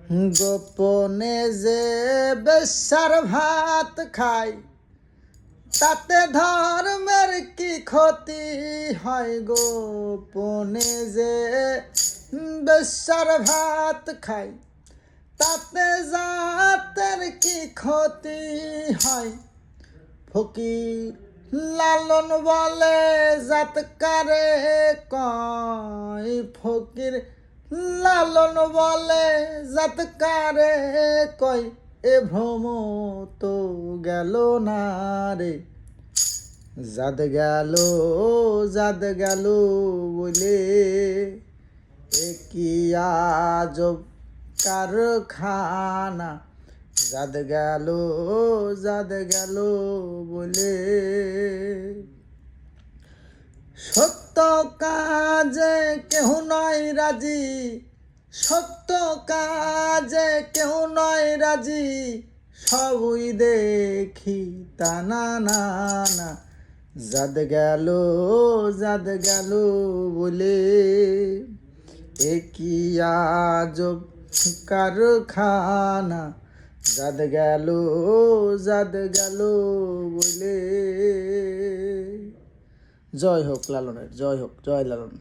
গোপনে যে বেশ্যার ভাত খায় তাতে ধর্মের কি ক্ষতি হয়। গোপনে যে বেশ্যার ভাত খায় তাতে জাতের কি ক্ষতি হয়। ফকির লালন বলে জাতকারে কয়, ফকির লালন বলে জাতকারে কয়, এ ভ্রম তো গেল না রে। জাত গেল বলে এ কি আজব কারখানা। জাত গেল বলে সত্য কাজে কেহ নয় রাজি, সত্য কাজে কেহ নয় রাজি, সবই দেখি তা না না না। জাত গেল বলে এ কি আজব কারখানা। জাত গেল বলে। জয় হোক লালনের, জয় হোক, জয় লালন।